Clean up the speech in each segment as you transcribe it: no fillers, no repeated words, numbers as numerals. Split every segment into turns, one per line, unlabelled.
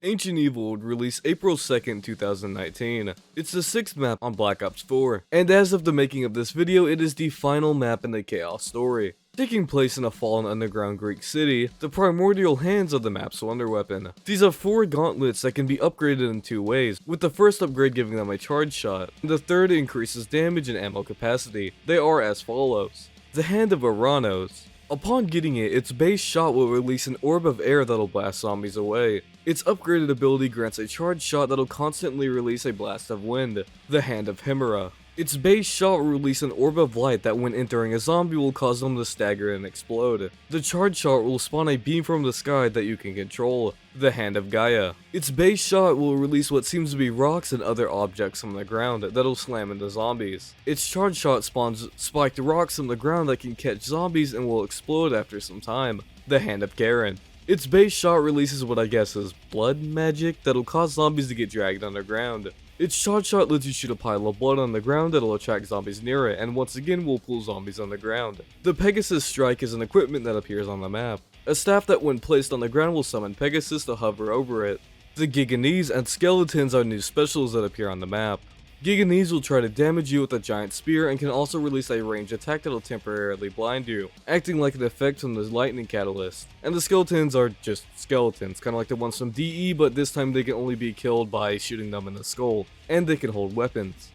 Ancient Evil would release April 2nd, 2019. It's the 6th map on Black Ops 4, and as of the making of this video, it is the final map in the Chaos story. Taking place in a fallen underground Greek city, the primordial hands are the map's wonder weapon. These are 4 gauntlets that can be upgraded in 2 ways, with the first upgrade giving them a charge shot, and the third increases damage and ammo capacity. They are as follows. The Hand of Uranos. Upon getting it, its base shot will release an orb of air that'll blast zombies away. Its upgraded ability grants a charge shot that'll constantly release a blast of wind, the Hand of Hemera. Its base shot will release an orb of light that when entering a zombie will cause them to stagger and explode. The charge shot will spawn a beam from the sky that you can control, the Hand of Gaia. Its base shot will release what seems to be rocks and other objects from the ground that'll slam into zombies. Its charge shot spawns spiked rocks from the ground that can catch zombies and will explode after some time, the Hand of Garen. Its base shot releases what I guess is blood magic that'll cause zombies to get dragged underground. Its charge shot lets you shoot a pile of blood on the ground that'll attract zombies near it, and once again will pull zombies on the ground. The Pegasus Strike is an equipment that appears on the map. A staff that when placed on the ground will summon Pegasus to hover over it. The Giganese and Skeletons are new specials that appear on the map. Giganese will try to damage you with a giant spear and can also release a ranged attack that'll temporarily blind you, acting like an effect from the lightning catalyst. And the Skeletons are just skeletons, kinda like the ones from DE, but this time they can only be killed by shooting them in the skull, and they can hold weapons.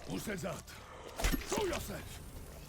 Who said that? Show yourself!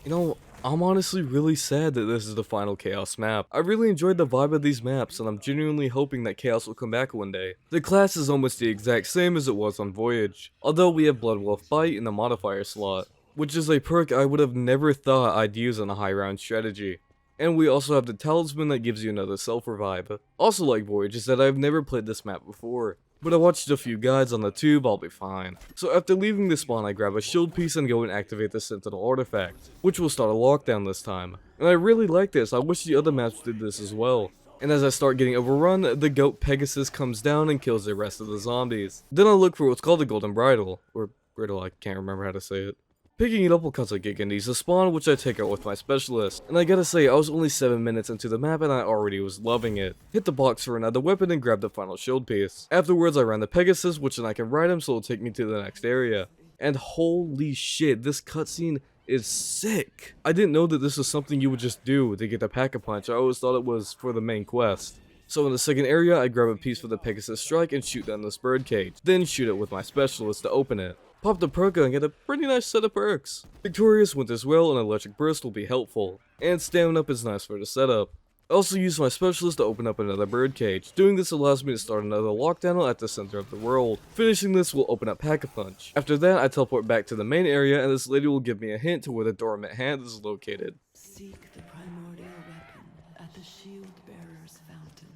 You know, I'm honestly really sad that this is the final Chaos map. I really enjoyed the vibe of these maps, and I'm genuinely hoping that Chaos will come back one day. The class is almost the exact same as it was on Voyage, although we have Bloodwolf Bite in the modifier slot, which is a perk I would have never thought I'd use on a high round strategy. And we also have the Talisman that gives you another self-revive. Also like Voyage is that I've never played this map before, but I watched a few guides on the tube, I'll be fine. So after leaving the spawn I grab a shield piece and go and activate the Sentinel artifact, which will start a lockdown this time. And I really like this, I wish the other maps did this as well. And as I start getting overrun, the goat Pegasus comes down and kills the rest of the zombies. Then I look for what's called the Golden Bridle, or Bridle, I can't remember how to say it. Picking it up will cause a Giganese to spawn, which I take out with my specialist, and I gotta say, I was only 7 minutes into the map and I already was loving it. Hit the box for another weapon and grab the final shield piece. Afterwards I ran the Pegasus, which then I can ride him so it'll take me to the next area. And holy shit, this cutscene is sick! I didn't know that this was something you would just do to get the Pack-a-Punch, I always thought it was for the main quest. So in the second area, I grab a piece for the Pegasus Strike and shoot down this bird cage, then shoot it with my specialist to open it. Pop the perk and get a pretty nice set of perks. Victorious, Winter's Well, and Electric Burst will be helpful, and Stamina Up is nice for the setup. I also use my specialist to open up another bird cage. Doing this allows me to start another lockdown at the center of the world. Finishing this will open up Pack-a-Punch. After that, I teleport back to the main area and this lady will give me a hint to where the Dormant Hand is located.
Seek the primordial weapon at the Shield Bearer's Fountain.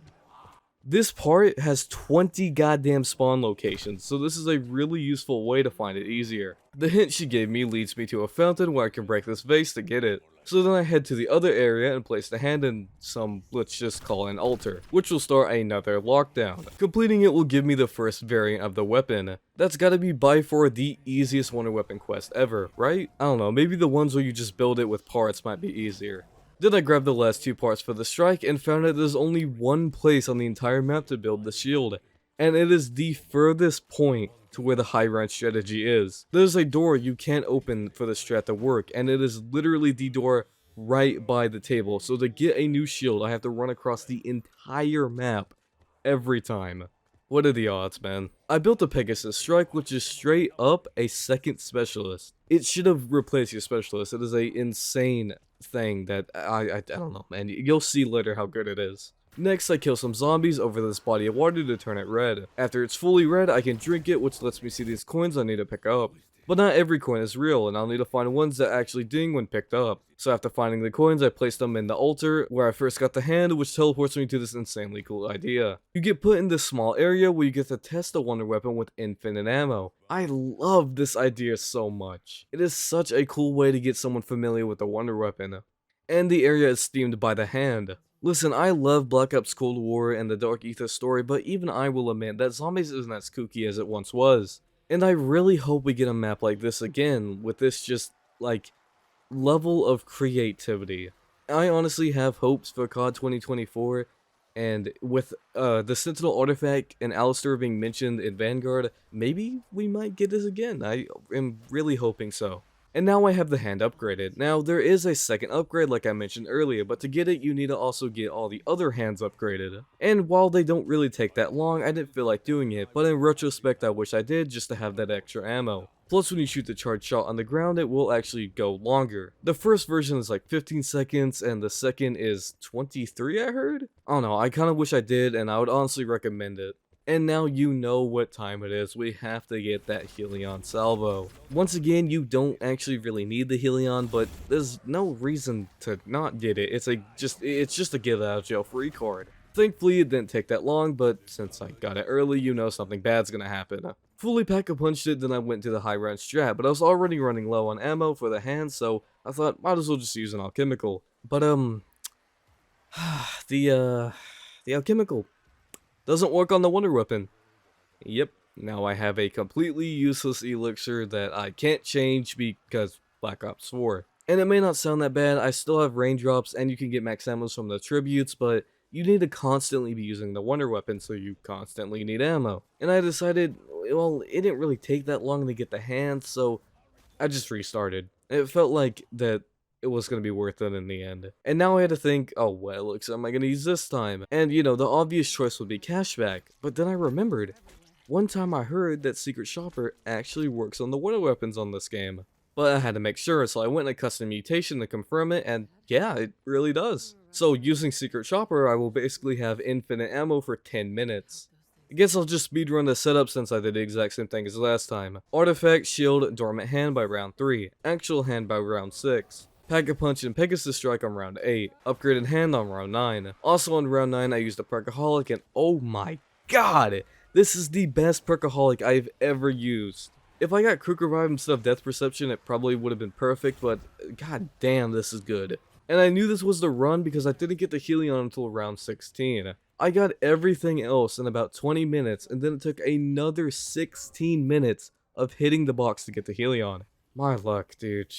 This part has 20 goddamn spawn locations, so this is a really useful way to find it easier. The hint she gave me leads me to a fountain where I can break this vase to get it. So then I head to the other area and place the hand in some, let's just call it an altar, which will start another lockdown. Completing it will give me the first variant of the weapon. That's gotta be by far the easiest wonder weapon quest ever, right? I don't know, maybe the ones where you just build it with parts might be easier. Then I grabbed the last 2 parts for the strike and found that there's only one place on the entire map to build the shield, and it is the furthest point to where the high rank strategy is. There's a door you can't open for the strat to work, and it is literally the door right by the table, so to get a new shield I have to run across the entire map every time. What are the odds, man? I built a Pegasus Strike, which is straight up a second specialist. It should have replaced your specialist. It is a insane thing that I don't know, man. You'll see later how good it is. Next, I kill some zombies over this body of water to turn it red. After it's fully red, I can drink it, which lets me see these coins I need to pick up. But not every coin is real, and I'll need to find ones that actually ding when picked up. So after finding the coins, I place them in the altar, where I first got the hand, which teleports me to this insanely cool idea. You get put in this small area where you get to test a wonder weapon with infinite ammo. I love this idea so much. It is such a cool way to get someone familiar with the wonder weapon. And the area is themed by the hand. Listen, I love Black Ops Cold War and the Dark Ether story, but even I will admit that Zombies isn't as kooky as it once was. And I really hope we get a map like this again, with this just like, level of creativity. I honestly have hopes for COD 2024, and with the Sentinel artifact and Alistair being mentioned in Vanguard, maybe we might get this again. I am really hoping so. And now I have the hand upgraded. Now, there is a second upgrade like I mentioned earlier, but to get it, you need to also get all the other hands upgraded. And while they don't really take that long, I didn't feel like doing it, but in retrospect I wish I did just to have that extra ammo. Plus, when you shoot the charged shot on the ground, it will actually go longer. The first version is like 15 seconds, and the second is 23, I heard? I don't know, I kinda wish I did, and I would honestly recommend it. And now you know what time it is, we have to get that Helion salvo. Once again, you don't actually really need the Helion, but there's no reason to not get it. It's just a get out of jail free card. Thankfully it didn't take that long, but since I got it early, you know something bad's gonna happen. Fully pack-a-punched it, then I went to the high round strat, but I was already running low on ammo for the hand, so I thought might as well just use an alchemical. But the alchemical doesn't work on the wonder weapon. Yep, now I have a completely useless elixir that I can't change because Black Ops 4. And it may not sound that bad, I still have raindrops and you can get max ammos from the tributes, but you need to constantly be using the wonder weapon, so you constantly need ammo. And I decided, well, it didn't really take that long to get the hand, so I just restarted. It felt like that it was going to be worth it in the end. And now I had to think, oh, what elixir am I going to use this time? And you know, the obvious choice would be cashback, but then I remembered, one time I heard that Secret Shopper actually works on the wonder weapons on this game. But I had to make sure, so I went in a custom mutation to confirm it, and yeah, it really does. So using Secret Shopper, I will basically have infinite ammo for 10 minutes. I guess I'll just speedrun the setup since I did the exact same thing as last time. Artifact, Shield, Dormant Hand by round 3, Actual Hand by round 6. Pack-a-Punch and Pegasus Strike on round 8, Upgraded Hand on round 9. Also on round 9 I used a Perkaholic, and oh my god! This is the best Perkaholic I've ever used. If I got Quick Revive instead of Death Perception, it probably would have been perfect, but god damn, this is good. And I knew this was the run because I didn't get the Helion until round 16. I got everything else in about 20 minutes, and then it took another 16 minutes of hitting the box to get the Helion. My luck, dude.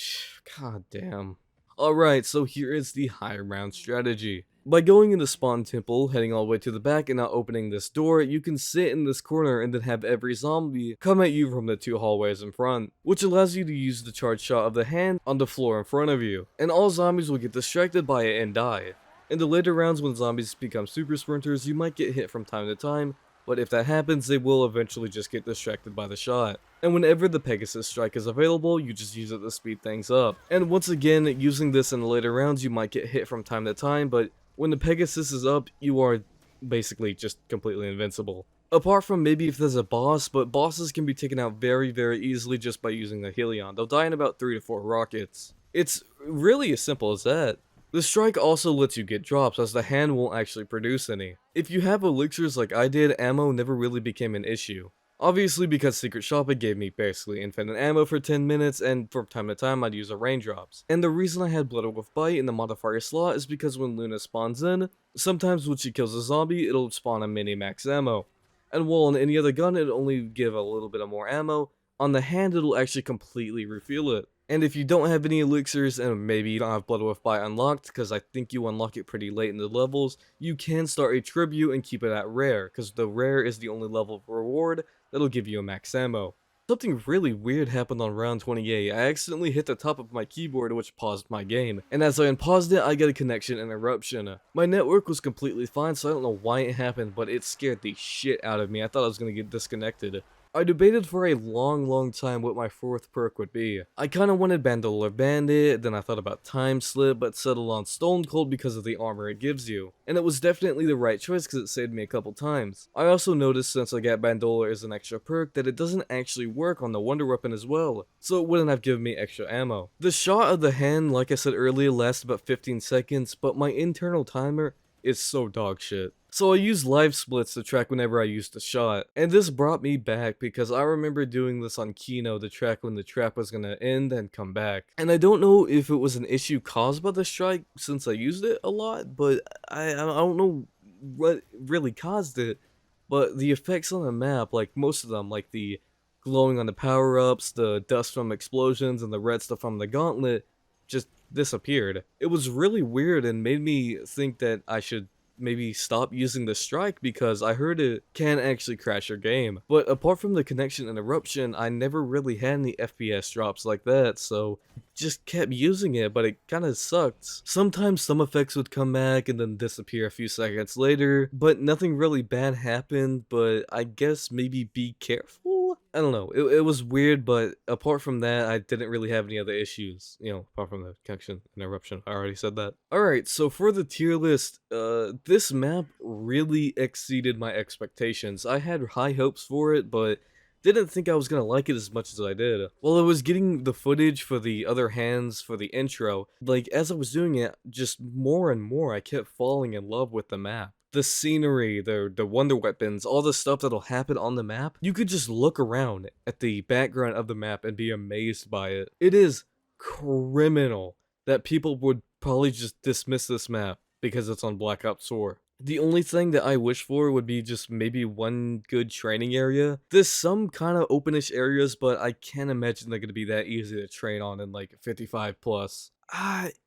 God damn. Alright, so here is the high round strategy. By going into Spawn Temple, heading all the way to the back and not opening this door, you can sit in this corner and then have every zombie come at you from the 2 hallways in front, which allows you to use the charge shot of the hand on the floor in front of you, and all zombies will get distracted by it and die. In the later rounds when zombies become super sprinters, you might get hit from time to time, but if that happens, they will eventually just get distracted by the shot. And whenever the Pegasus Strike is available, you just use it to speed things up. And once again, using this in the later rounds, you might get hit from time to time, but when the Pegasus is up, you are basically just completely invincible. Apart from maybe if there's a boss, but bosses can be taken out very, very easily just by using the Helion. They'll die in about 3 to 4 rockets. It's really as simple as that. The strike also lets you get drops, as the hand won't actually produce any. If you have elixirs like I did, ammo never really became an issue. Obviously because Secret Shopper gave me basically infinite ammo for 10 minutes, and from time to time I'd use the raindrops. And the reason I had Blood Wolf Bite in the modifier slot is because when Luna spawns in, sometimes when she kills a zombie, it'll spawn a mini max ammo. And while on any other gun it'll only give a little bit of more ammo, on the hand it'll actually completely refuel it. And if you don't have any elixirs, and maybe you don't have Blood Wolf Bite unlocked, because I think you unlock it pretty late in the levels, you can start a tribute and keep it at rare, because the rare is the only level of reward that'll give you a max ammo. Something really weird happened on round 28. I accidentally hit the top of my keyboard, which paused my game, and as I unpaused it, I got a connection interruption. My network was completely fine, so I don't know why it happened, but it scared the shit out of me. I thought I was gonna get disconnected. I debated for a long time what my 4th perk would be. I kinda wanted Bandola Bandit, then I thought about Time Slip, but settled on Stone Cold because of the armor it gives you. And it was definitely the right choice because it saved me a couple times. I also noticed since I got Bandola as an extra perk that it doesn't actually work on the Wonder Weapon as well, so it wouldn't have given me extra ammo. The shot of the hand, like I said earlier, lasts about 15 seconds, but my internal timer is so dog shit. So I used live splits to track whenever I used the shot, and this brought me back because I remember doing this on Kino to track when the trap was gonna end and come back. And I don't know if it was an issue caused by the strike since I used it a lot, but I don't know what really caused it, but the effects on the map, like most of them, like the glowing on the power-ups, the dust from explosions, and the red stuff from the gauntlet just disappeared. It was really weird and made me think that I should maybe stop using the strike because I heard it can actually crash your game. But apart from the connection interruption, I never really had any FPS drops like that, so just kept using it, but it kinda sucked. Sometimes some effects would come back and then disappear a few seconds later, but nothing really bad happened, but I guess maybe be careful? I don't know, it was weird, but apart from that, I didn't really have any other issues, you know, apart from the connection interruption. I already said that. Alright, so for the tier list, this map really exceeded my expectations. I had high hopes for it, but didn't think I was gonna like it as much as I did. While I was getting the footage for the other hands for the intro, like as I was doing it, just more and more I kept falling in love with the map. The scenery, the wonder weapons, all the stuff that'll happen on the map, you could just look around at the background of the map and be amazed by it. It is criminal that people would probably just dismiss this map because it's on Black Ops 4. The only thing that I wish for would be just maybe one good training area. There's some kind of openish areas, but I can't imagine they're gonna be that easy to train on in like 55 plus.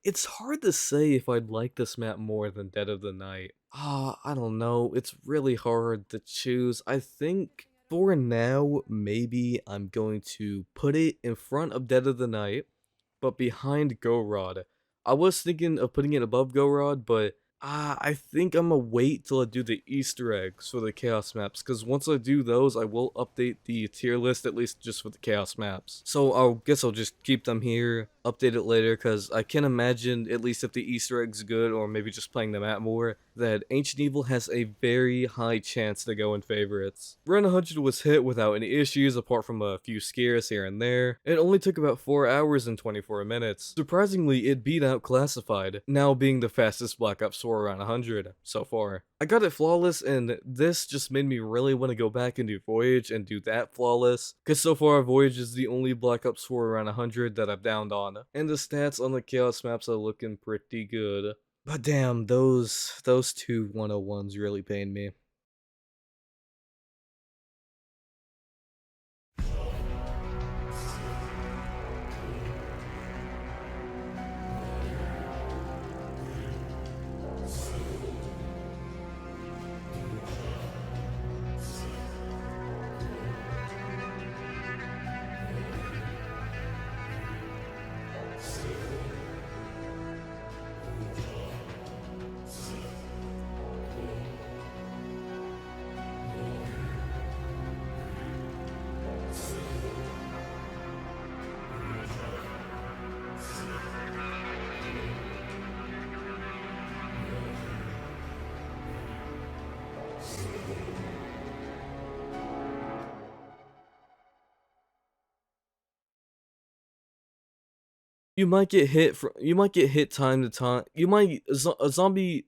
It's hard to say if I'd like this map more than Dead of the Night. I don't know. It's really hard to choose. I think for now, maybe I'm going to put it in front of Dead of the Night, but behind Go Rod. I was thinking of putting it above Go Rod, but I think I'm gonna wait till I do the Easter eggs for the Chaos maps, because once I do those, I will update the tier list, at least just for the Chaos maps. So I guess I'll just keep them here, update it later, because I can imagine, at least if the Easter egg's good, or maybe just playing the map more, that Ancient Evil has a very high chance to go in favorites. Run 100 was hit without any issues, apart from a few scares here and there. It only took about 4 hours and 24 minutes. Surprisingly, it beat out Classified, now being the fastest Black Ops 4 around 100 so far. I got it flawless, and this just made me really want to go back and do Voyage and do that flawless, because so far Voyage is the only Black Ops 4 around 100 that I've downed on, and the stats on the Chaos maps are looking pretty good. But damn, those two 101s really pained me. You might get hit time to time. A zombie